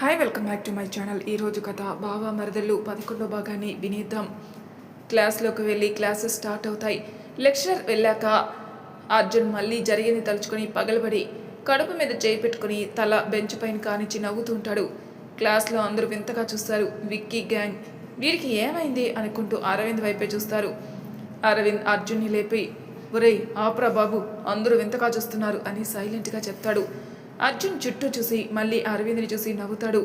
Hi welcome back to my channel. ఈరోజు కథ బావ మరదళ్ళు 11వ భాగాన్ని వినేద్దాం. క్లాస్లోకి వెళ్ళి క్లాసెస్ స్టార్ట్ అవుతాయి. లెక్చరర్ వెళ్ళాక అర్జున్ మళ్ళీ జరిగింది తలుచుకొని పగలబడి కడుపు మీద చేయి పెట్టుకుని తల బెంచ్ పైన కానిచ్చి నవ్వుతుంటాడు. క్లాస్లో అందరూ వింతగా చూస్తారు. విక్కీ గ్యాంగ్ వీరికి ఏమైంది అనుకుంటూ అరవింద్ వైపే చూస్తారు. అరవింద్ అర్జున్ని లేపి, ఒరేయ్ ఆపురా బాబు, అందరూ వింతగా చూస్తున్నారు అని సైలెంట్గా చెప్తాడు. అర్జున్ చుట్టూ చూసి మళ్ళీ అరవింద్ని చూసి నవ్వుతాడు.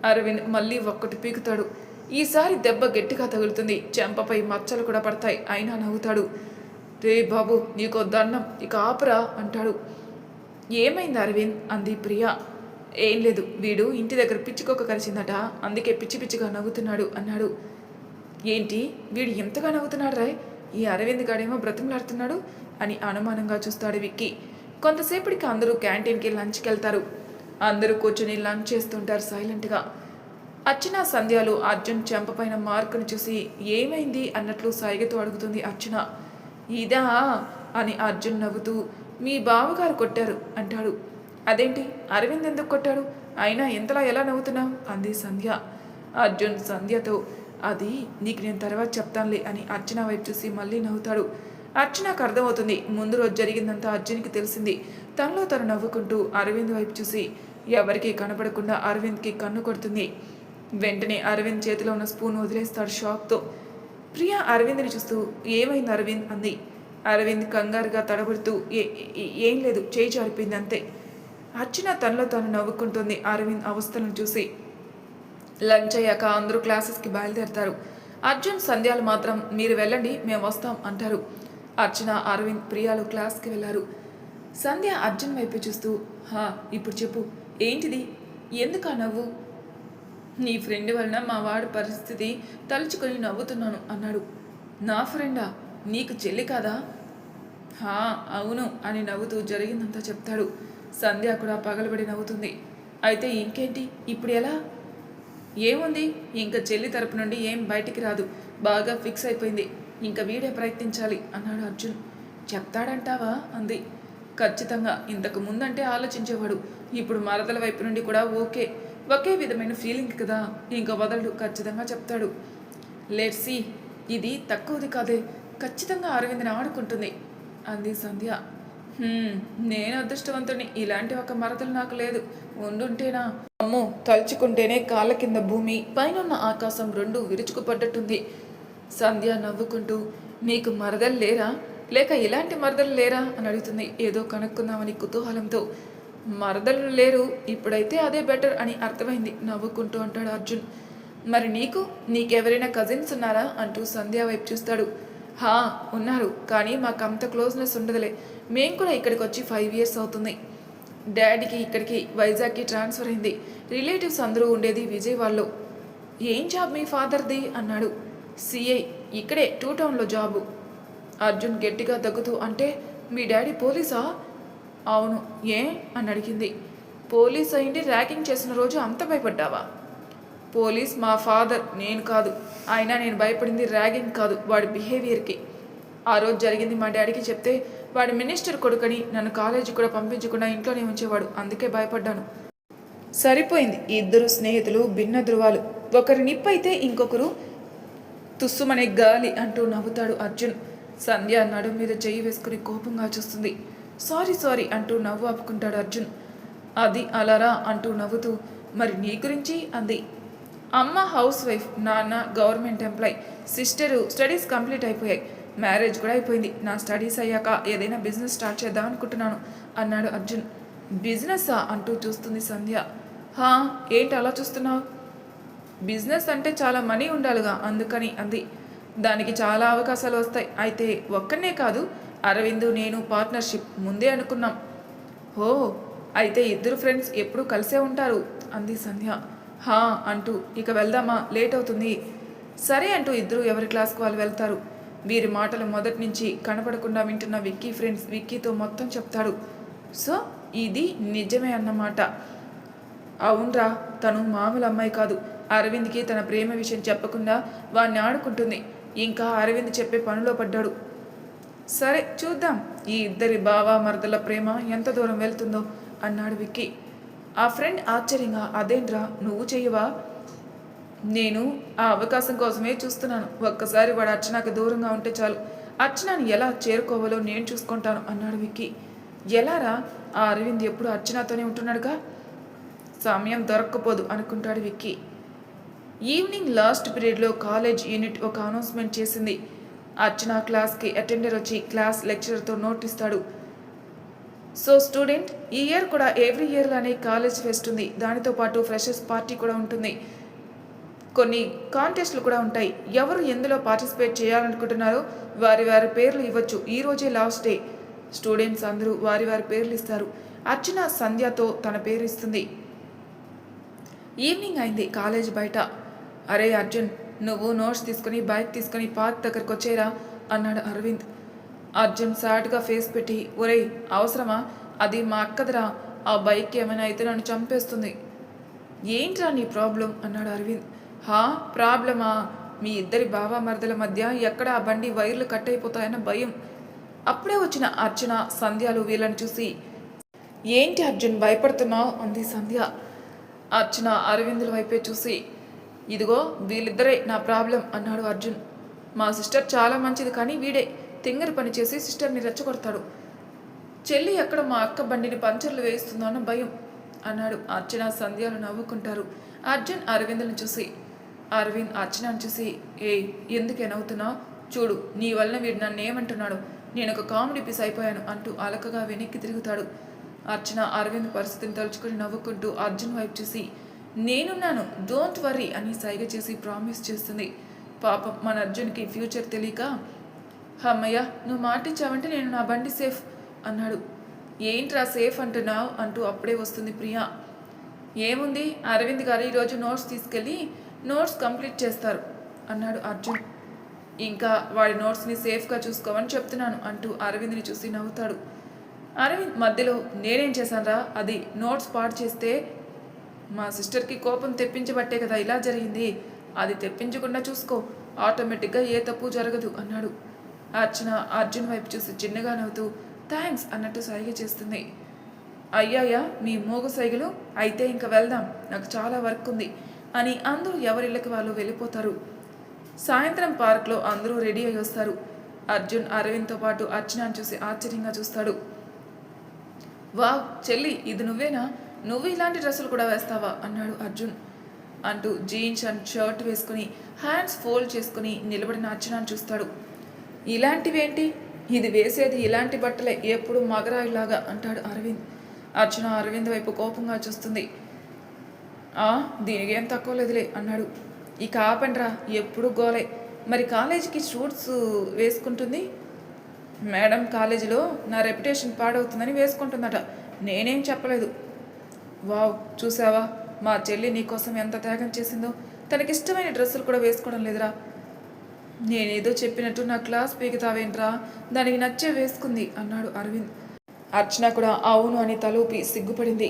అరవింద్ మళ్ళీ ఒక్కటి పీకుతాడు. ఈసారి దెబ్బ గట్టిగా తగులుతుంది. చెంపపై మచ్చలు కూడా పడతాయి. అయినా నవ్వుతాడు. రే బాబు, నీకో దండం, ఇక ఆపురా అంటాడు. ఏమైంది అరవింద్ అంది ప్రియా. ఏం లేదు, వీడు ఇంటి దగ్గర పిచ్చికొక్క కలిసిందట, అందుకే పిచ్చి పిచ్చిగా నవ్వుతున్నాడు అన్నాడు. ఏంటి వీడు ఎంతగా నవ్వుతున్నాడు రాయ్, ఈ అరవింద్ గాడేమో బ్రతిమలాడుతున్నాడు అని అనుమానంగా చూస్తాడు విక్కీ. కొంతసేపటికి అందరూ క్యాంటీన్కి లంచ్కి వెళ్తారు. అందరూ కూర్చొని లంచ్ చేస్తుంటారు సైలెంట్గా. అర్చన సంధ్యాలు అర్జున్ చెంపపైన మార్కును చూసి ఏమైంది అన్నట్లు సైగతో అడుగుతుంది అర్చన. ఇదా అని అర్జున్ నవ్వుతూ, మీ బావగారు కొట్టారు అంటాడు. అదేంటి, అరవింద్ ఎందుకు కొట్టాడు, అయినా ఎంతలా ఎలా నవ్వుతున్నావు అంది సంధ్య. అర్జున్ సంధ్యతో, అది నీకు నేను తర్వాత చెప్తానులే అని అర్చన వైపు చూసి మళ్ళీ నవ్వుతాడు. అర్చనకు అర్థమవుతుంది. ముందు రోజు జరిగిందంతా అర్జున్కి తెలిసింది. తనలో తను నవ్వుకుంటూ అరవింద్ వైపు చూసి ఎవరికీ కనపడకుండా అరవింద్కి కన్ను కొడుతుంది. వెంటనే అరవింద్ చేతిలో ఉన్న స్పూన్ వదిలేస్తాడు షాక్తో. ప్రియా అరవింద్ని చూస్తూ, ఏమైంది అరవింద్ అంది. అరవింద్ కంగారుగా తడబడుతూ, ఏం లేదు, చేయి జారిపోయింది అంతే. అర్చన తనలో తను నవ్వుకుంటుంది అరవింద్ అవస్థలను చూసి. లంచ్ అయ్యాక అందరూ క్లాసెస్కి బయలుదేరతారు. అర్జున్ సంధ్యాలు మాత్రం మీరు వెళ్ళండి, మేము వస్తాం అంటారు. అర్చన అరవింద్ ప్రియాలు క్లాస్కి వెళ్ళారు. సంధ్య అర్జున్ వైపు చూస్తూ, ఇప్పుడు చెప్పు, ఏంటిది, ఎందుకు ఆ నవ్వు? నీ ఫ్రెండ్ వలన మా వాడి పరిస్థితి తలుచుకొని నవ్వుతున్నాను అన్నాడు. నా ఫ్రెండా, నీకు చెల్లి కాదా? అవును అని నవ్వుతూ జరిగిందంతా చెప్తాడు. సంధ్య కూడా పగలబడి నవ్వుతుంది. అయితే ఇంకేంటి, ఇప్పుడు ఎలా? ఏముంది, ఇంకా చెల్లి తరపు నుండి ఏం బయటికి రాదు, బాగా ఫిక్స్ అయిపోయింది, ఇంకా వీడే ప్రయత్నించాలి అన్నాడు అర్జున్. చెప్తాడంటావా అంది. ఖచ్చితంగా, ఇంతకు ముందంటే ఆలోచించేవాడు, ఇప్పుడు మరదల వైపు నుండి కూడా ఒకే విధమైన ఫీలింగ్ కదా, ఇంకా వదలడు, ఖచ్చితంగా చెప్తాడు. లెట్స్ సీ, ఇది తక్కువది కాదే, ఖచ్చితంగా అరవింద్ని ఆడుకుంటుంది అంది సంధ్య. నేను అదృష్టవంతుని, ఇలాంటి ఒక మరదలు నాకు లేదు, ఉండుంటేనా అమ్మో, తలుచుకుంటేనే కాళ్ళ కింద భూమి పైనున్న ఆకాశం రెండు విరుచుకుపడ్డట్టుంది. సంధ్య నవ్వుకుంటూ, నీకు మరదలు లేరా, లేక ఇలాంటి మరదలు లేరా అని అడుగుతుంది ఏదో కనుక్కుందామని కుతూహలంతో. మరదలు లేరు, ఇప్పుడైతే అదే బెటర్ అని అర్థమైంది నవ్వుకుంటూ అంటాడు అర్జున్. మరి నీకెవరైనా కజిన్స్ ఉన్నారా అంటూ సంధ్య వైపు చూస్తాడు. ఉన్నారు, కానీ మాకు అంత క్లోజ్నెస్ ఉండదులే, మేము కూడా ఇక్కడికి వచ్చి 5 years అవుతుంది. డాడీకి ఇక్కడికి వైజాగ్కి ట్రాన్స్ఫర్ అయింది. రిలేటివ్స్ అందరూ ఉండేది విజయవాడలో. ఏం జాబ్ మీ ఫాదర్ది అన్నాడు. సిఐ, ఇక్కడే 2 Townలో జాబు. అర్జున్ గట్టిగా దగ్గుతూ, అంటే మీ డాడీ పోలీసా? అవును, ఏ అని అడిగింది. పోలీస్ అయింది ర్యాగింగ్ చేసిన రోజు అంత భయపడ్డావా? పోలీస్ మా ఫాదర్, నేను కాదు. అయినా నేను భయపడింది ర్యాగింగ్ కాదు, వాడి బిహేవియర్కి. ఆ రోజు జరిగింది మా డాడీకి చెప్తే వాడి మినిస్టర్ కొడుకని నన్ను కాలేజీ కూడా పంపించకుండా ఇంట్లోనే ఉంచేవాడు, అందుకే భయపడ్డాను. సరిపోయింది, ఇద్దరు స్నేహితులు భిన్న ధృవాలు, ఒకరి నిప్పైతే ఇంకొకరు తుస్సుమనే గాలి అంటూ నవ్వుతాడు అర్జున్. సంధ్య నడుం మీద చెయ్యి వేసుకుని కోపంగా చూస్తుంది. సారీ అంటూ నవ్వు ఆపుకుంటాడు అర్జున్. అది అలారా అంటూ నవ్వుతూ, మరి నీ గురించి అంది. అమ్మ హౌస్ వైఫ్, నాన్న government employee, sister studies complete అయిపోయాయి, మ్యారేజ్ కూడా అయిపోయింది. నా స్టడీస్ అయ్యాక ఏదైనా బిజినెస్ స్టార్ట్ చేద్దాం అనుకుంటున్నాను అన్నాడు అర్జున్. బిజినెస్సా అంటూ చూస్తుంది సంధ్య. ఏంటి అలా చూస్తున్నావు? బిజినెస్ అంటే చాలా మనీ ఉండాలిగా, అందుకని అంది. దానికి చాలా అవకాశాలు వస్తాయి, అయితే ఒక్కనే కాదు, అరవింద్ నేను పార్ట్నర్షిప్ ముందే అనుకున్నాం. అయితే ఇద్దరు ఫ్రెండ్స్ ఎప్పుడూ కలిసే ఉంటారు అంది సంధ్య. అంటూ, ఇక వెళ్దామా, లేట్ అవుతుంది. సరే అంటూ ఇద్దరు ఎవరి క్లాస్కి వాళ్ళు వెళ్తారు. వీరి మాటలు మొదటి నుంచి కనపడకుండా వింటున్న విక్కీ ఫ్రెండ్స్ విక్కీతో మొత్తం చెప్తాడు. సో ఇది నిజమే అన్నమాట. అవునరా, తను మామూలు అమ్మాయి కాదు. అరవింద్కి తన ప్రేమ విషయం చెప్పకుండా వాణ్ణి ఆడుకుంటుంది. ఇంకా అరవింద్ చెప్పే పనిలో పడ్డాడు. సరే చూద్దాం, ఈ ఇద్దరి బావ మరదల ప్రేమ ఎంత దూరం వెళ్తుందో అన్నాడు విక్కీ. ఆ ఫ్రెండ్ ఆశ్చర్యంగా అదేంట్రా నువ్వు చెయ్యవా? నేను ఆ అవకాశం కోసమే చూస్తున్నాను. ఒక్కసారి వాడు అర్చనకు దూరంగా ఉంటే చాలు. అర్చనని ఎలా చేరుకోవాలో నేను చూసుకుంటాను అన్నాడు విక్కీ. ఎలారా? ఆ అరవింద్ ఎప్పుడు అర్చనతోనే ఉంటున్నాడుగా. సమయం దొరక్కపోదు అనుకుంటాడు విక్కీ. ఈవినింగ్ లాస్ట్ పీరియడ్లో కాలేజ్ యూనిట్ ఒక అనౌన్స్మెంట్ చేసింది. అర్చన క్లాస్కి అటెండర్ వచ్చి క్లాస్ లెక్చరర్తో నోట్ ఇస్తాడు. సో స్టూడెంట్, ఈ ఇయర్ కూడా ఎవ్రీ ఇయర్ లానే కాలేజ్ ఫెస్ట్ ఉంది. దానితో పాటు ఫ్రెషర్స్ పార్టీ కూడా ఉంటుంది. కొన్ని కాంటెస్ట్లు కూడా ఉంటాయి. ఎవరు ఎందులో పార్టిసిపేట్ చేయాలనుకుంటున్నారో వారి వారి పేర్లు ఇవ్వచ్చు. ఈరోజే లాస్ట్ డే. స్టూడెంట్స్ అందరూ వారి వారి పేర్లు ఇస్తారు. అర్చన సంధ్యతో తన పేరు ఇస్తుంది. ఈవినింగ్ అయింది. కాలేజ్ బయట. అరే అర్జున్, నువ్వు నోట్స్ తీసుకుని బైక్ తీసుకుని పార్క్ దగ్గరకు వచ్చేరా అన్నాడు అరవింద్. అర్జున్ సాడ్గా ఫేస్ పెట్టి, ఒరేయ్ అవసరమా? అది మా అక్కదరా. ఆ బైక్ ఏమైనా అయితే నన్ను చంపేస్తుంది. ఏంట్రా నీ ప్రాబ్లం అన్నాడు అరవింద్. హా ప్రాబ్లమా? మీ ఇద్దరి బావా మరదల మధ్య ఎక్కడ ఆ బండి వైర్లు కట్ అయిపోతాయన్న భయం. అప్పుడే వచ్చిన అర్చన సంధ్యలు వీళ్ళని చూసి, ఏంటి అర్జున్ భయపడుతున్నావు అంది సంధ్య. అర్చన అరవిందుల వైపే చూసి, ఇదిగో వీళ్ళిద్దరే నా ప్రాబ్లం అన్నాడు అర్జున్. మా సిస్టర్ చాలా మంచిది, కానీ వీడే తింగరి పని చేసి సిస్టర్ని రెచ్చగొడతాడు. చెల్లి ఎక్కడ మా అక్క బండిని పంచర్లు వేస్తుందో అన్న భయం అన్నాడు. అర్చన సంధ్యలు నవ్వుకుంటారు. అర్జున్ అరవిందులను చూసి, అరవింద్ అర్చనను చూసి, ఏయ్ ఎందుకే నవ్వుతున్నావు? చూడు, నీ వలన వీడు నన్ను ఏమంటున్నాడు. నేను ఒక కామెడీ పీస్ అయిపోయాను అంటూ అలకగా వెనక్కి తిరుగుతాడు. అర్చన అరవింద్ పరిస్థితిని తలుచుకుని నవ్వుకుంటూ అర్జున్ వైపు చూసి, నేనున్నాను, డోంట్ వర్రీ అని సైగ చేసి ప్రామిస్ చేస్తుంది. పాపం మన అర్జున్కి ఫ్యూచర్ తెలియక, అమ్మయ్య నువ్వు మాటిచ్చావంటే నేను నా బండి సేఫ్ అన్నాడు. ఏంట్రా సేఫ్ అంటున్నావు అంటూ అప్పుడే వస్తుంది ప్రియా. ఏముంది, అరవింద్ గారు ఈరోజు నోట్స్ తీసుకెళ్ళి నోట్స్ కంప్లీట్ చేస్తారు అన్నాడు అర్జున్. ఇంకా వాడి నోట్స్ని సేఫ్గా చూసుకోమని చెప్తున్నాను అంటూ అరవింద్ని చూసి నవ్వుతాడు. అరవింద్ మధ్యలో, నేనేం చేశానరా? అది నోట్స్ పాడు చేస్తే మా సిస్టర్కి కోపం తెప్పించబట్టే కదా ఇలా జరిగింది. అది తెప్పించకుండా చూసుకో, ఆటోమేటిక్గా ఏ తప్పు జరగదు అన్నాడు. అర్చన అర్జున్ వైపు చూసి చిన్నగా నవ్వుతూ థ్యాంక్స్ అన్నట్టు సైగ చేస్తుంది. అయ్యాయా మీ మోగ సైగలు, అయితే ఇంకా వెళ్దాం, నాకు చాలా వర్క్ ఉంది అని అందరూ ఎవరిళ్ళకి వాళ్ళు వెళ్ళిపోతారు. సాయంత్రం పార్క్లో అందరూ రెడీ అయి వస్తారు. అర్జున్ అరవింద్తో పాటు అర్చనను చూసి ఆశ్చర్యంగా చూస్తాడు. వావ్ చెల్లి, ఇది నువ్వేనా? నువ్వు ఇలాంటి డ్రెస్సులు కూడా వేస్తావా అన్నాడు అర్జున్ అంటూ జీన్స్ అండ్ షర్ట్ వేసుకుని హ్యాండ్స్ ఫోల్డ్ చేసుకుని నిలబడిన అర్చనను చూస్తాడు. ఇలాంటివేంటి? ఇది వేసేది ఇలాంటి బట్టలే, ఎప్పుడు మగరాయిలాగా అంటాడు అరవింద్. అర్చన అరవింద్ వైపు కోపంగా చూస్తుంది. దీనికి ఏం తక్కువ లేదులే అన్నాడు. ఇక ఆపండ్రా, ఎప్పుడు గోలే. మరి కాలేజీకి షూట్స్ వేసుకుంటుంది మేడం, కాలేజీలో నా రెప్యుటేషన్ పాడవుతుందని వేసుకుంటుందట, నేనేం చెప్పలేదు. వావ్ చూసావా, మా చెల్లి నీకోసం ఎంత త్యాగం చేసిందో. తనకిష్టమైన డ్రెస్సులు కూడా వేసుకోవడం లేదురా. నేనేదో చెప్పినట్టు నా క్లాస్ పీకుతావేంట్రా, దానికి నచ్చే వేసుకుంది అన్నాడు అరవింద్. అర్చన కూడా అవును అని తలూపి సిగ్గుపడింది.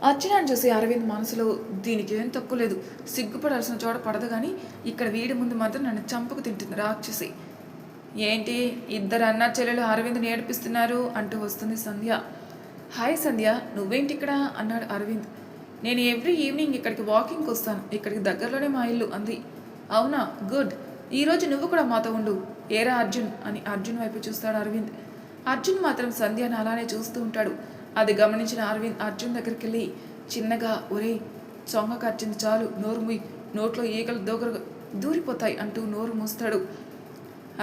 అర్చనను చూసి అరవింద్ మనసులో, దీనికి ఏం తక్కువ లేదు, సిగ్గుపడాల్సిన చోట పడదు, కానీ ఇక్కడ వీడి ముందు మాత్రం నన్ను చంపుకు తింటుంది రాక్షసి. ఏంటి ఇద్దరు అన్న చెల్లెలు అరవింద్ని ఏడిపిస్తున్నారు అంటూ వస్తుంది సంధ్య. హాయ్ సంధ్య, నువ్వేంటి ఇక్కడ అన్నాడు అరవింద్. నేను ఎవ్రీ ఈవినింగ్ ఇక్కడికి వాకింగ్కి వస్తాను, ఇక్కడికి దగ్గరలోనే మా ఇల్లు అంది. అవునా, గుడ్. ఈరోజు నువ్వు కూడా మాతో ఉండు. ఏరా అర్జున్ అని అర్జున్ వైపు చూస్తాడు అరవింద్. అర్జున్ మాత్రం సంధ్యను అలానే చూస్తూ ఉంటాడు. అది గమనించిన అరవింద్ అర్జున్ దగ్గరికి వెళ్ళి చిన్నగా, ఒరే చొంగ కరిచింది చాలు, నోరు మూయి, నోట్లో ఈగలు దూరిపోతాయి అంటూ నోరు మూస్తాడు.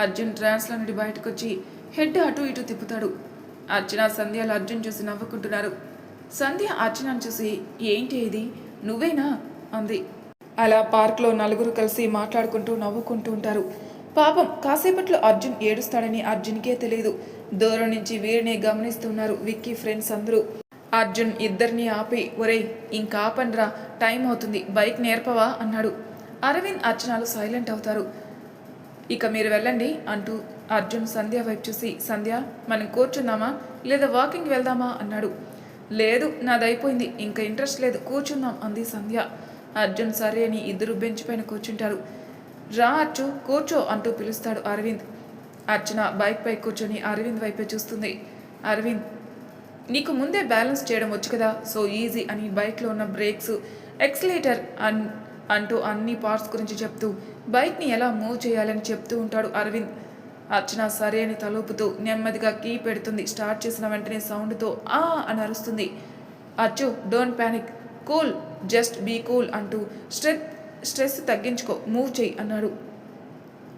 అర్జున్ ట్రాన్స్లో నుండి బయటకు వచ్చి హెడ్ అటు ఇటు తిప్పుతాడు. అర్చన సంధ్యలు అర్జున్ చూసి నవ్వుకుంటున్నారు. సంధ్య అర్చనను చూసి, ఏంటి ఇది, నువ్వేనా అంది. అలా పార్క్లో నలుగురు కలిసి మాట్లాడుకుంటూ నవ్వుకుంటూ ఉంటారు. పాపం కాసేపట్లో అర్జున్ ఏడుస్తాడని అర్జున్కే తెలియదు. దూరం నుంచి వీరిని గమనిస్తున్నారు విక్కీ ఫ్రెండ్స్ అందరూ. అర్జున్ ఇద్దరిని ఆపి, ఒరేయ్ ఇంకా ఆపండ్రా, టైం అవుతుంది, బైక్ నేర్పవా అన్నాడు. అరవింద్ అర్చనలు సైలెంట్ అవుతారు. ఇక మీరు వెళ్ళండి అంటూ అర్జున్ సంధ్య వైపు చూసి, సంధ్య మనం కూర్చుందామా లేదా వాకింగ్ వెళ్దామా అన్నాడు. లేదు నాదైపోయింది, ఇంకా ఇంట్రెస్ట్ లేదు, కూర్చుందాం అంది సంధ్య. అర్జున్ సరే అని ఇద్దరు బెంచ్ పైన కూర్చుంటారు. రా అర్జు కూర్చో అంటూ పిలుస్తాడు అరవింద్. అర్చన బైక్ పై కూర్చొని అరవింద్ వైపే చూస్తుంది. అరవింద్ నీకు ముందే బ్యాలెన్స్ చేయడం వచ్చు కదా, సో ఈజీ అని బైక్లో ఉన్న బ్రేక్స్, ఎక్సిలేటర్ అంటూ అన్ని పార్ట్స్ గురించి చెప్తూ బైక్ని ఎలా మూవ్ చేయాలని చెప్తూ ఉంటాడు అరవింద్. అర్చన సరే అని తలూపుతూ నెమ్మదిగా కీ పెడుతుంది. స్టార్ట్ చేసిన వెంటనే సౌండ్తో ఆ అని అరుస్తుంది. అచ్చు don't panic, cool, just be cool అంటూ స్ట్రెస్ తగ్గించుకో, మూవ్ చెయ్యి అన్నాడు.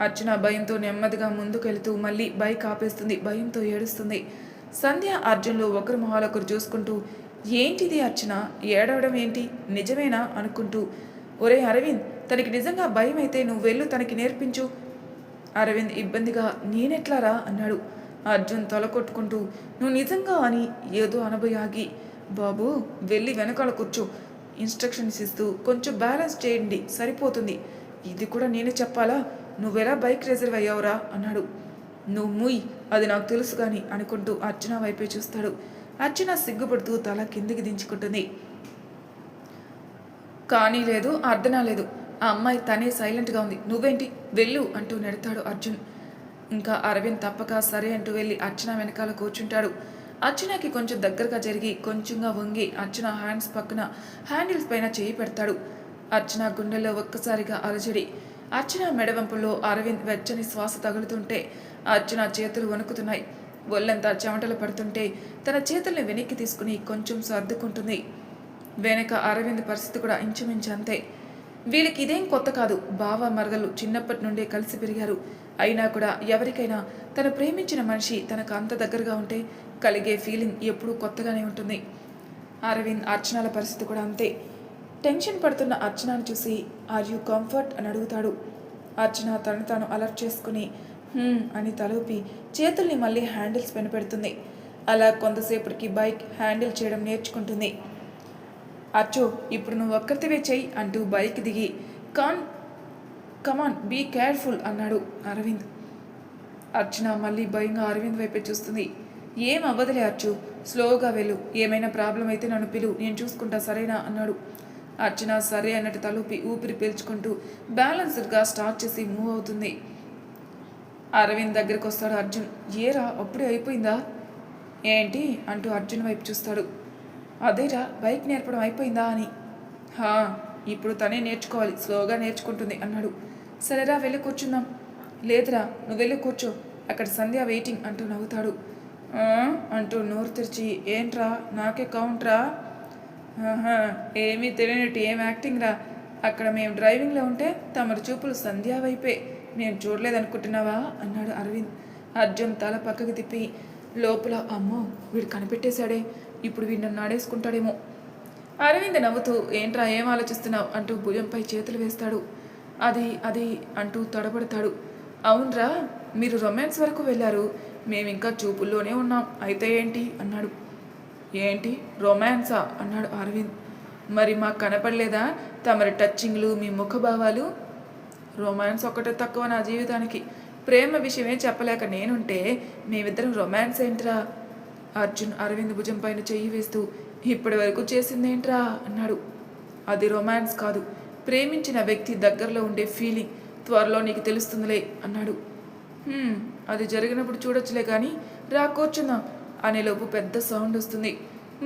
అర్చన భయంతో నెమ్మదిగా ముందుకెళ్తూ మళ్ళీ బైక్ ఆపేస్తుంది. భయంతో ఏడుస్తుంది. సంధ్య అర్జున్లు ఒకరి మొహాలొకరు చూసుకుంటూ ఏంటిది అర్చన, ఏడవడం ఏంటి, నిజమేనా అనుకుంటూ ఒరే అరవింద్, తనకి నిజంగా భయం అయితే నువ్వు వెళ్ళు, తనకి నేర్పించు. అరవింద్ ఇబ్బందిగా నేనెట్లారా అన్నాడు. అర్జున్ తల కొట్టుకుంటూ నువ్వు నిజంగా అని ఏదో అనబోయాగి బాబు వెళ్ళి వెనకాల కూర్చో, ఇన్స్ట్రక్షన్స్ ఇస్తూ కొంచెం బ్యాలెన్స్ చేయండి సరిపోతుంది, ఇది కూడా నేనే చెప్పాలా, నువ్వెలా బైక్ రిజర్వ్ అయ్యావురా అన్నాడు. నువ్వు ముయ్, అది నాకు తెలుసు కానీ అనుకుంటూ అర్చన వైపే చూస్తాడు. అర్చన సిగ్గుపడుతూ తల కిందికి దించుకుంటుంది. కానీ లేదు, అర్థనా లేదు, ఆ అమ్మాయి తనే సైలెంట్గా ఉంది, నువ్వేంటి వెళ్ళు అంటూ నెడతాడు అర్జున్. ఇంకా అరవింద్ తప్పక సరే అంటూ వెళ్ళి అర్చన వెనకాల కూర్చుంటాడు. అర్చనకి కొంచెం దగ్గరగా జరిగి కొంచెంగా వంగి అర్చన హ్యాండ్స్ పక్కన హ్యాండిల్స్ పైన చేయి పెడతాడు. అర్చన గుండెల్లో ఒక్కసారిగా అలజడి. అర్చన మెడవంపుల్లో అరవింద్ వెచ్చని శ్వాస తగులుతుంటే అర్చన చేతులు వణుకుతున్నాయి. ఒళ్ళంతా చెమటలు పడుతుంటే తన చేతుల్ని వెనక్కి తీసుకుని కొంచెం సర్దుకుంటుంది. వెనక అరవింద్ పరిస్థితి కూడా ఇంచుమించు అంతే. వీళ్ళకి ఇదేం కొత్త కాదు, బావ మరదలు చిన్నప్పటి నుండే కలిసి పెరిగారు. అయినా కూడా ఎవరికైనా తను ప్రేమించిన మనిషి తనకు అంత దగ్గరగా ఉంటే కలిగే ఫీలింగ్ ఎప్పుడూ కొత్తగానే ఉంటుంది. అరవింద్ అర్చనల పరిస్థితి కూడా అంతే. టెన్షన్ పడుతున్న అర్చనను చూసి ఆర్ యూ కంఫర్ట్ అని అడుగుతాడు. అర్చన తను తాను అలర్ట్ చేసుకుని అని తలూపి చేతుల్ని మళ్ళీ హ్యాండిల్స్ పైన పెడుతుంది. అలా కొంతసేపటికి బైక్ హ్యాండిల్ చేయడం నేర్చుకుంటుంది. అచ్చో ఇప్పుడు నువ్వు ఒక్కరితివే చెయ్యి అంటూ బైక్ దిగి కమాన్ బీ కేర్ఫుల్ అన్నాడు అరవింద్. అర్చన మళ్ళీ భయంగా అరవింద్ వైపే చూస్తుంది. ఏం అవ్వదులే అర్చు, స్లోగా వెళ్ళు, ఏమైనా ప్రాబ్లం అయితే నన్ను పిలు, నేను చూసుకుంటా సరేనా అన్నాడు. అర్చన సరే అన్నట్టు తలూపి ఊపిరి పీల్చుకుంటూ బ్యాలెన్స్డ్గా స్టార్ట్ చేసి మూవ్ అవుతుంది. అరవింద్ దగ్గరికి వస్తాడు అర్జున్. ఏరా అప్పుడే అయిపోయిందా ఏంటి అంటూ అర్జున్ వైపు చూస్తాడు. అదేరా బైక్ నేర్పడం అయిపోయిందా అని. ఇప్పుడు తనే నేర్చుకోవాలి, స్లోగా నేర్చుకుంటుంది అన్నాడు. సరేరా వెళ్ళి కూర్చుందాం. లేదురా నువ్వు వెళ్ళి కూర్చో, అక్కడ సంధ్య వెయిటింగ్ అంటూ నవ్వుతాడు. అంటూ నోరు తెరిచి ఏంట్రా నాకే కౌంట్రా, ఏమీ తెలియనట్టు ఏం యాక్టింగ్ రా, అక్కడ మేము డ్రైవింగ్లో ఉంటే తమరి చూపులు సంధ్య వైపే, నేను చూడలేదనుకుంటున్నావా అన్నాడు అరవింద్. అర్జున్ తల పక్కకి తిప్పి లోపల అమ్మో వీడు కనిపెట్టేశాడే, ఇప్పుడు వీడు నన్ను ఆడేసుకుంటాడేమో. అరవింద్ నవ్వుతూ ఏంట్రా ఏం ఆలోచిస్తున్నావు అంటూ భుజంపై చేతులు వేస్తాడు. అది అంటూ తడబడతాడు. అవునరా మీరు రొమాన్స్ వరకు వెళ్ళారు, మేమింకా చూపుల్లోనే ఉన్నాం, అయితే ఏంటి అన్నాడు. ఏంటి రొమాన్సా అన్నాడు అరవింద్. మరి మాకు కనపడలేదా తమరి టచ్చింగ్లు, మీ ముఖభావాలు? రొమాన్స్ ఒక్కటే తక్కువ నా జీవితానికి, ప్రేమ విషయమే చెప్పలేక నేనుంటే మేమిద్దరం రొమాన్స్ ఏంట్రా? అర్జున్ అరవింద్ భుజం పైన చెయ్యి వేస్తూ ఇప్పటి వరకు చేసిందేంట్రా అన్నాడు. అది రొమాన్స్ కాదు, ప్రేమించిన వ్యక్తి దగ్గరలో ఉండే ఫీలింగ్, త్వరలో నీకు తెలుస్తుందిలే అన్నాడు. అది జరిగినప్పుడు చూడొచ్చులే కానీ రా కూర్చుందాం అనేలోపు పెద్ద సౌండ్ వస్తుంది.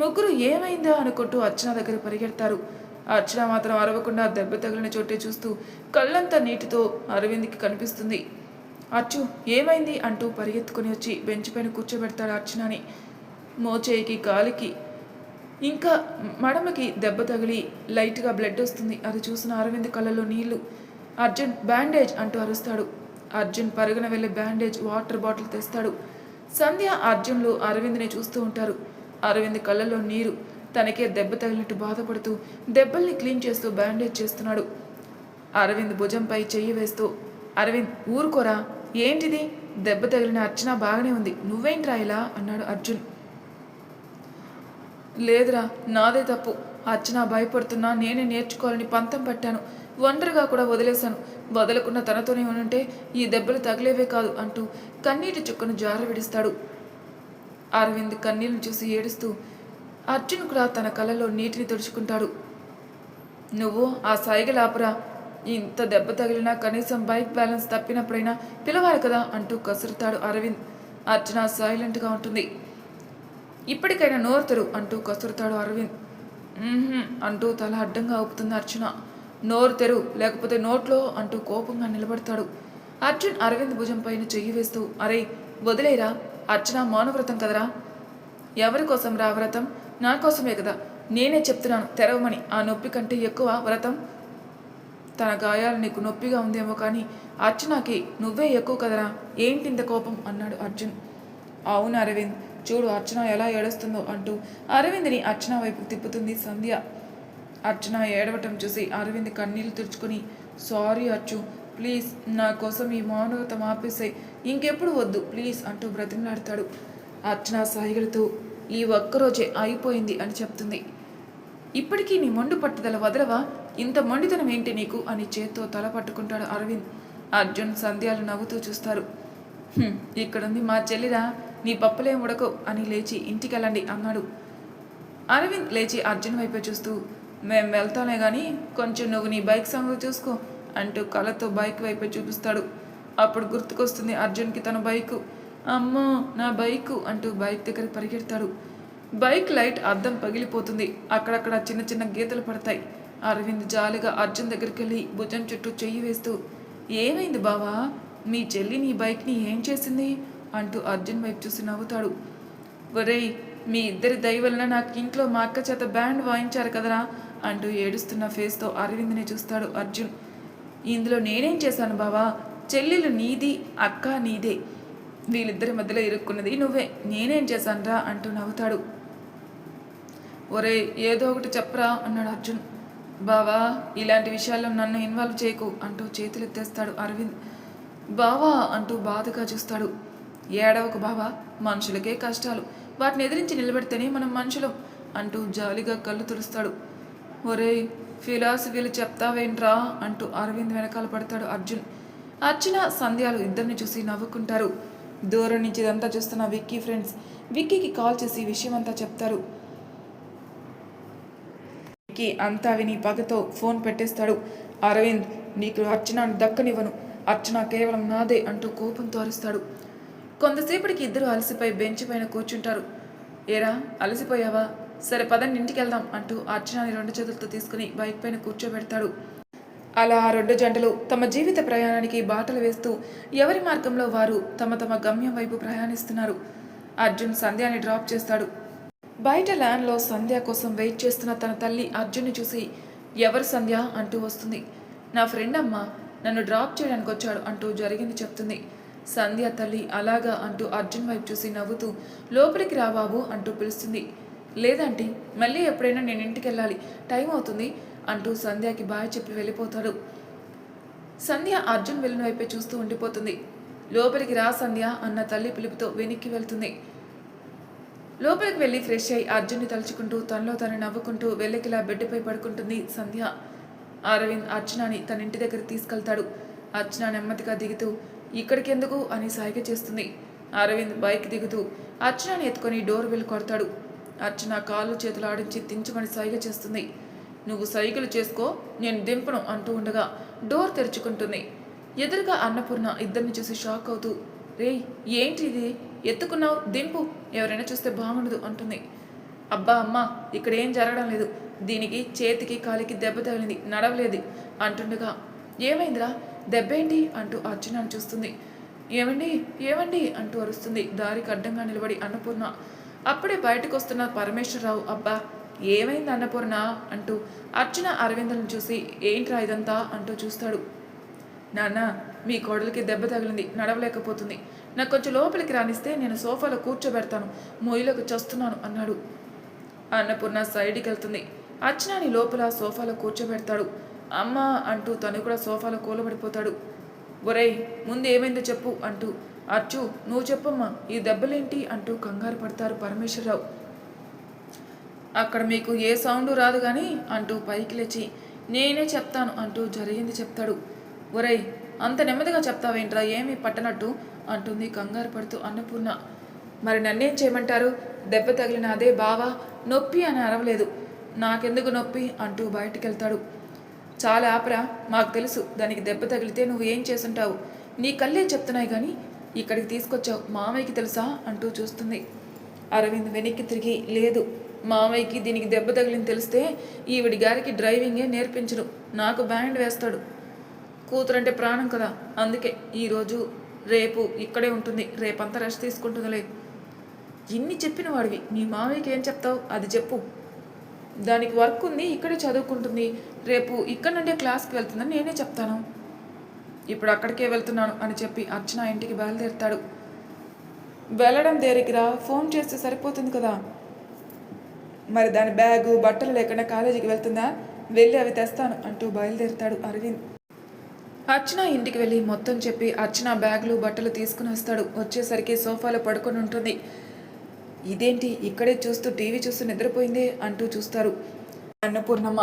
ముగ్గురు ఏమైందా అనుకుంటూ అర్చన దగ్గర పరిగెడతారు. అర్చన మాత్రం అరవకుండా దెబ్బ తగిలిన చోటే చూస్తూ కళ్ళంతా నీటితో అరవింద్కి కనిపిస్తుంది. అచ్చు ఏమైంది అంటూ పరిగెత్తుకుని వచ్చి బెంచ్ పైన కూర్చోబెడతాడు అర్చనని. మోచేయికి కాలికి ఇంకా మడమకి దెబ్బ తగిలి లైట్గా బ్లడ్ వస్తుంది. అది చూసిన అరవింద్ కళ్ళలో నీళ్లు. అర్జున్ బ్యాండేజ్ అంటూ అరుస్తాడు. అర్జున్ పరుగున వెళ్ళి బ్యాండేజ్, వాటర్ బాటిల్ తెస్తాడు. సంధ్య అర్జున్లు అరవింద్ని చూస్తూ ఉంటారు. అరవింద్ కళ్ళలో నీరు, తనకే దెబ్బ తగిలినట్టు బాధపడుతూ దెబ్బల్ని క్లీన్ చేస్తూ బ్యాండేజ్ చేస్తున్నాడు. అరవింద్ భుజంపై చెయ్యి వేస్తూ అరవింద్ ఊరుకోరా, ఏంటిది, దెబ్బ తగిలిన అర్చన బాగానే ఉంది, నువ్వేంట్రా ఇలా అన్నాడు అర్జున్. లేదురా నాదే తప్పు, అర్చన భయపడుతున్నా నేనే నేర్చుకోవాలని పంతం పట్టాను, ఒంటరిగా కూడా వదిలేశాను, వదలకుండా తనతోనే ఉంటే ఈ దెబ్బలు తగిలేవే కాదు అంటూ కన్నీటి చుక్కను జార విడిస్తాడు. అరవింద్ కన్నీళ్లను చూసి ఏడుస్తూ అర్జున్ కూడా తన కళ్ళలో నీటిని తుడుచుకుంటాడు. నువ్వు ఆ సైగలాపురా, ఇంత దెబ్బ తగిలినా కనీసం బైక్ బ్యాలెన్స్ తప్పినప్పుడైనా పిలవాలి కదా అంటూ కసురుతాడు అరవింద్. అర్చన సైలెంట్గా ఉంటుంది. ఇప్పటికైనా నోరు తెరువు అంటూ కసురుతాడు అరవింద్. అంటూ తల అడ్డంగా ఊపుతుంది అర్చన. నోరు తెరువు లేకపోతే నోట్లో అంటూ కోపంగా నిలబడతాడు. అర్జున్ అరవింద్ భుజం పైన చెయ్యి వేస్తూ, అరే వదిలేరా, అర్చన మౌనవ్రతం కదరా. ఎవరి కోసం రా వ్రతం? నా కోసమే కదా. నేనే చెప్తున్నాను తెరవమని. ఆ నొప్పి కంటే ఎక్కువ వ్రతం? తన గాయాలు నీకు నొప్పిగా ఉందేమో కానీ అర్చనకి నువ్వే ఎక్కువ కదరా. ఏంటి ఇంత కోపం అన్నాడు అర్జున్. అవును అరవింద్, చూడు అర్చన ఎలా ఏడుస్తుందో అంటూ అరవింద్ని అర్చన వైపు తిప్పుతుంది సంధ్య. అర్చన ఏడవటం చూసి అరవింద్ కన్నీళ్లు తుడుచుకొని, సారీ అర్చు, ప్లీజ్ నా కోసం ఈ మౌనవ్రతం ఆపేసాయి, ఇంకెప్పుడు వద్దు ప్లీజ్ అంటూ బ్రతిమలాడతాడు. అర్చన సాయిగలతో ఈ ఒక్కరోజే అయిపోయింది అని చెప్తుంది. ఇప్పటికీ నీ మొండు పట్టుదల వదలవా? ఇంత మొండితనం ఏంటి నీకు అని చేత్తో తల పట్టుకుంటాడు అరవింద్. అర్జున్ సంధ్యాలు నవ్వుతూ చూస్తారు. ఇక్కడుంది మా చెల్లిరా, నీ పప్పులేం ఉడకో అని లేచి ఇంటికెళ్ళండి అన్నాడు. అరవింద్ లేచి అర్జున్ వైపే చూస్తూ, మేం వెళ్తానే కానీ కొంచెం నువ్వు నీ బైక్ సంగతి చూసుకో అంటూ కళ్ళతో బైక్ వైపే చూపిస్తాడు. అప్పుడు గుర్తుకొస్తుంది అర్జున్కి తన బైకు. అమ్మో నా బైకు అంటూ బైక్ దగ్గర పరిగెడతాడు. బైక్ లైట్ అద్దం పగిలిపోతుంది. అక్కడక్కడ చిన్న చిన్న గీతలు పడతాయి. అరవింద్ జాలిగా అర్జున్ దగ్గరికి వెళ్ళి భుజం చుట్టూ చెయ్యి వేస్తూ, ఏమైంది బావా, మీ చెల్లి నీ బైక్ని ఏం చేసింది అంటూ అర్జున్ వైపు చూసి నవ్వుతాడు. ఒరేయ్, మీ ఇద్దరి దయ వలన నాకు ఇంట్లో మా అక్క చేత బ్యాండ్ వాయించారు కదరా అంటూ ఏడుస్తున్న ఫేస్తో అరవింద్ని చూస్తాడు అర్జున్. ఇందులో నేనేం చేశాను బావా, చెల్లెలు నీది అక్క నీదే, వీళ్ళిద్దరి మధ్యలో ఇరుక్కున్నది నువ్వే, నేనేం చేశానురా అంటూ నవ్వుతాడు. ఒరే ఏదో ఒకటి చెప్పరా అన్నాడు అర్జున్. బావా ఇలాంటి విషయాల్లో నన్ను ఇన్వాల్వ్ చేయకు అంటూ చేతులెత్తేస్తాడు అరవింద్. బావా అంటూ బాధగా చూస్తాడు. ఏడవకు బావా, మనుషులకే కష్టాలు, వాటిని ఎదిరించి నిలబెడితేనే మనం మనుషులం అంటూ జాలిగా కళ్ళు తుడుస్తాడు. ఒరే ఫిలాసఫీలు చెప్తావేంట్రా అంటూ అరవింద్ వెనకాల పడతాడు అర్జున్. అర్చన సంధ్యాలు ఇద్దరిని చూసి నవ్వుకుంటారు. దూరం నుంచి ఇదంతా చూస్తున్న విక్కీ ఫ్రెండ్స్ విక్కీకి కాల్ చేసి విషయం అంతా చెప్తారు. విక్కీ అంతా విని పగతో ఫోన్ పెట్టేస్తాడు. అరవింద్ నీకు అర్చనను దక్కనివ్వను, అర్చన కేవలం నాదే అంటూ కోపంతో అరుస్తాడు. కొంతసేపటికి ఇద్దరు అలసిపోయి బెంచ్ పైన కూర్చుంటారు. ఏరా అలసిపోయావా, సరే పదండి ఇంటికి వెళ్దాం అంటూ అర్చనని 2 చేతులతో తీసుకుని బైక్ పైన కూర్చోబెడతాడు. అలా ఆ 2 జంటలు తమ జీవిత ప్రయాణానికి బాటలు వేస్తూ ఎవరి మార్గంలో వారు తమ తమ గమ్యం వైపు ప్రయాణిస్తున్నారు. అర్జున్ సంధ్యాని డ్రాప్ చేస్తాడు. బయట ల్యాండ్లో సంధ్య కోసం వెయిట్ చేస్తున్న తన తల్లి అర్జున్ని చూసి, ఎవరు సంధ్య అంటూ వస్తుంది. నా ఫ్రెండ్ అమ్మ, నన్ను డ్రాప్ చేయడానికి వచ్చాడు అంటూ జరిగింది చెప్తుంది. సంధ్య తల్లి అలాగా అంటూ అర్జున్ వైపు చూసి నవ్వుతూ, లోపలికి రా బాబు అంటూ పిలుస్తుంది. లేదంటే మళ్ళీ ఎప్పుడైనా నేను ఇంటికి వెళ్ళాలి, టైం అవుతుంది అంటూ సంధ్యకి బాయ్ చెప్పి వెళ్ళిపోతాడు. సంధ్య అర్జున్ వెళ్ళిన వైపే చూస్తూ ఉండిపోతుంది. లోపలికి రా సంధ్య అన్న తల్లి పిలుపుతో వెనక్కి వెళ్తుంది. లోపలికి వెళ్ళి ఫ్రెష్ అయి అర్జున్ని తలుచుకుంటూ తనలో తను నవ్వుకుంటూ వెళ్ళకిలా బెడ్పై పడుకుంటుంది సంధ్య. అరవింద్ అర్చనని తన ఇంటి దగ్గరికి తీసుకెళ్తాడు. అర్చన నెమ్మదిగా దిగుతూ ఇక్కడికి ఎందుకు అని సైగ చేస్తుంది. అరవింద్ బైక్ దిగుతూ అర్చనని ఎత్తుకొని డోర్ బెల్ కొడతాడు. అర్చన కాళ్ళు చేతులు ఆడించి దించమని సైగ చేస్తుంది. నువ్వు సైకిల్ చేసుకో, నేను దింపను అంటూ ఉండగా డోర్ తెరుచుకుంటుంది. ఎదురుగా అన్నపూర్ణ ఇద్దరిని చూసి షాక్ అవుతూ, రేయ్ ఏంటి ఇది, ఎత్తుకున్నావు, దింపు, ఎవరైనా చూస్తే బాగుండదు అంటుంది. అబ్బా అమ్మ, ఇక్కడ ఏం జరగడం లేదు, దీనికి చేతికి కాలికి దెబ్బ తగిలింది, నడవలేదు అంటుండగా, ఏమైందిరా, దెబ్బేంటి అంటూ అర్చనను చూస్తుంది. ఏమండి ఏమండి అంటూ అరుస్తుంది దారికి అడ్డంగా నిలబడి అన్నపూర్ణ. అప్పుడే బయటకు వస్తున్న పరమేశ్వరరావు, అబ్బా ఏమైంది అన్నపూర్ణ అంటూ అర్చన అరవిందులను చూసి, ఏంట్రా ఇదంతా అంటూ చూస్తాడు. నాన్న, మీ కోడలికి దెబ్బ తగిలింది, నడవలేకపోతుంది, నాకు కొంచెం లోపలికి రానిస్తే నేను సోఫాలో కూర్చోబెడతాను, మొయ్యిలోకి చస్తున్నాను అన్నాడు. అన్నపూర్ణ సైడ్కి వెళ్తుంది. అర్చనని లోపల సోఫాలో కూర్చోబెడతాడు. అమ్మ అంటూ తను కూడా సోఫాలో కూలబడిపోతాడు. ఒరేయ్ ముందు ఏమైందో చెప్పు అంటూ, అర్చు నువ్వు చెప్పమ్మా, ఈ దెబ్బలేంటి అంటూ కంగారు పడతారు పరమేశ్వరరావు. అక్కడ మీకు ఏ సౌండు రాదు కానీ అంటూ పైకి లేచి, నేనే చెప్తాను అంటూ జరిగింది చెప్తాడు. ఒరేయ్ అంత నెమ్మదిగా చెప్తావేంట్రా, ఏమీ పట్టనట్టు అంటుంది కంగారు పడుతూ అన్నపూర్ణ. మరి నన్నేం చేయమంటారు, దెబ్బ తగిలిన అదే బావా, నొప్పి అని అరవలేదు, నాకెందుకు నొప్పి అంటూ బయటికి వెళ్తాడు. చాలా ఆపరా, మాకు తెలుసు దానికి దెబ్బ తగిలితే నువ్వు ఏం చేసుంటావు, నీ కళ్ళే చెప్తున్నాయి కానీ ఇక్కడికి తీసుకొచ్చావు, మామయ్యకి తెలుసా అంటూ చూస్తుంది. అరవింద్ వెనక్కి తిరిగి, లేదు, మామయ్యకి దీనికి దెబ్బ తగిలింది తెలిస్తే ఈవిడి గారికి డ్రైవింగే నేర్పించడు, నాకు బ్యాండ్ వేస్తాడు. కూతురంటే ప్రాణం కదా, అందుకే ఈరోజు రేపు ఇక్కడే ఉంటుంది, రేపంతా రెస్ట్ తీసుకుంటుందిలే. ఇన్ని చెప్పిన వాడివి మీ మామయ్యకి ఏం చెప్తావు, అది చెప్పు. దానికి వర్క్ ఉంది, ఇక్కడే చదువుకుంటుంది, రేపు ఇక్కడ నుండే క్లాస్కి వెళ్తుందని నేనే చెప్తాను. ఇప్పుడు అక్కడికే వెళ్తున్నాను అని చెప్పి అర్చన ఇంటికి బయలుదేరుతాడు. వెళ్ళడం దేరికిరా, ఫోన్ చేస్తే సరిపోతుంది కదా. మరి దాని బ్యాగు బట్టలు లేకుండా కాలేజీకి వెళ్తుందా, వెళ్ళి అవి తెస్తాను అంటూ బయలుదేరుతాడు అరవింద్. అర్చన ఇంటికి వెళ్ళి మొత్తం చెప్పి అర్చన బ్యాగులు బట్టలు తీసుకుని వస్తాడు. వచ్చేసరికి సోఫాలో పడుకొని ఉంటుంది. ఇదేంటి ఇక్కడే చూస్తూ టీవీ చూస్తూ నిద్రపోయిందే అంటూ చూస్తారు. అన్నపూర్ణమ్మ,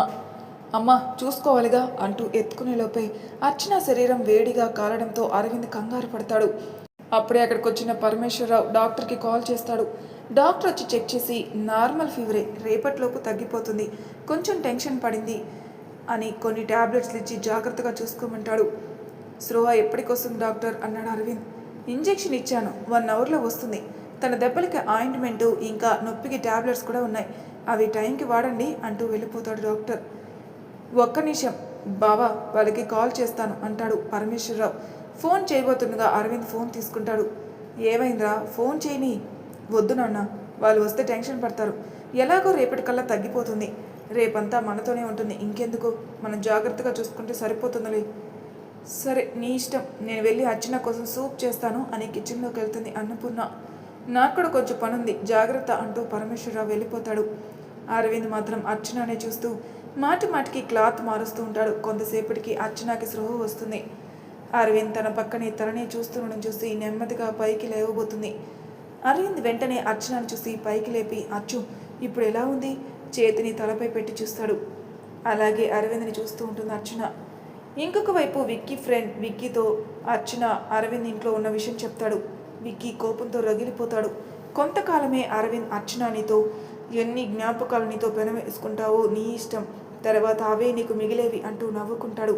అమ్మ చూసుకోవాలిగా అంటూ ఎత్తుకునే లోపే అర్చన శరీరం వేడిగా కాలడంతో అరవింద్ కంగారు పడతాడు. అప్పుడే అక్కడికి వచ్చిన పరమేశ్వరరావు డాక్టర్కి కాల్ చేస్తాడు. డాక్టర్ వచ్చి చెక్ చేసి నార్మల్ ఫీవరే, రేపటిలోపు తగ్గిపోతుంది, కొంచెం టెన్షన్ పడింది అని కొన్ని ట్యాబ్లెట్స్లు ఇచ్చి జాగ్రత్తగా చూసుకోమంటాడు. స్పృహ ఎప్పటికొస్తుంది డాక్టర్ అన్నాడు అరవింద్. ఇంజెక్షన్ ఇచ్చాను, 1 అవర్లో వస్తుంది. తన దెబ్బలకి ఆయింట్మెంటు ఇంకా నొప్పికి ట్యాబ్లెట్స్ కూడా ఉన్నాయి, అవి టైంకి వాడండి అంటూ వెళ్ళిపోతాడు డాక్టర్. ఒక్క నిమిషం బావా, వాళ్ళకి కాల్ చేస్తాను అంటాడు పరమేశ్వరరావు. ఫోన్ చేయబోతుండగా అరవింద్ ఫోన్ తీసుకుంటాడు. ఏమైందిరా, ఫోన్ చేయని. వద్దు నాన్న, వాళ్ళు వస్తే టెన్షన్ పడతారు, ఎలాగో రేపటికల్లా తగ్గిపోతుంది, రేపంతా మనతోనే ఉంటుంది, ఇంకెందుకు, మనం జాగ్రత్తగా చూసుకుంటే సరిపోతుందిలే. సరే నీ ఇష్టం, నేను వెళ్ళి అర్చన కోసం సూప్ చేస్తాను అని కిచెన్లోకి వెళ్తుంది అన్నపూర్ణ. నాకు కూడా కొంచెం పనుంది, జాగ్రత్త అంటూ పరమేశ్వరరావు వెళ్ళిపోతాడు. అరవింద్ మాత్రం అర్చననే చూస్తూ మాటి మాటికి క్లాత్ మారుస్తూ ఉంటాడు. కొంతసేపటికి అర్చనకి స్పృహ వస్తుంది. అరవింద్ తన పక్కనే తననే చూస్తుండడం చూసి నెమ్మదిగా పైకి లేవబోతుంది. అరవింద్ వెంటనే అర్చనను చూసి పైకి లేపి, అచ్చు ఇప్పుడు ఎలా ఉంది, చేతిని తలపై పెట్టి చూస్తాడు. అలాగే అరవింద్ని చూస్తూ ఉంటుంది అర్చన. ఇంకొక వైపు విక్కీ ఫ్రెండ్ విక్కీతో అర్చన అరవింద్ ఇంట్లో ఉన్న విషయం చెప్తాడు. విక్కీ కోపంతో రగిలిపోతాడు. కొంతకాలమే అరవింద్ అర్చన, నీతో ఎన్ని జ్ఞాపకాలు నీతో పెనవేసుకుంటావో నీ ఇష్టం, తర్వాత అవే నీకు మిగిలేవి అంటూ నవ్వుకుంటాడు.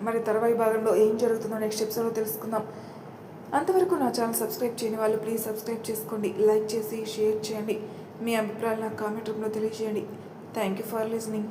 మరి తర్వాయి భాగంలో ఏం జరుగుతుందో నెక్స్ట్ ఎపిసోడ్లో తెలుసుకుందాం. అంతవరకు నా ఛానల్ సబ్స్క్రైబ్ చేయని వాళ్ళు ప్లీజ్ సబ్స్క్రైబ్ చేసుకోండి, లైక్ చేసి షేర్ చేయండి, మీ అభిప్రాయాలు నాకు కామెంట్ రూపంలో తెలియజేయండి. Thank you for listening.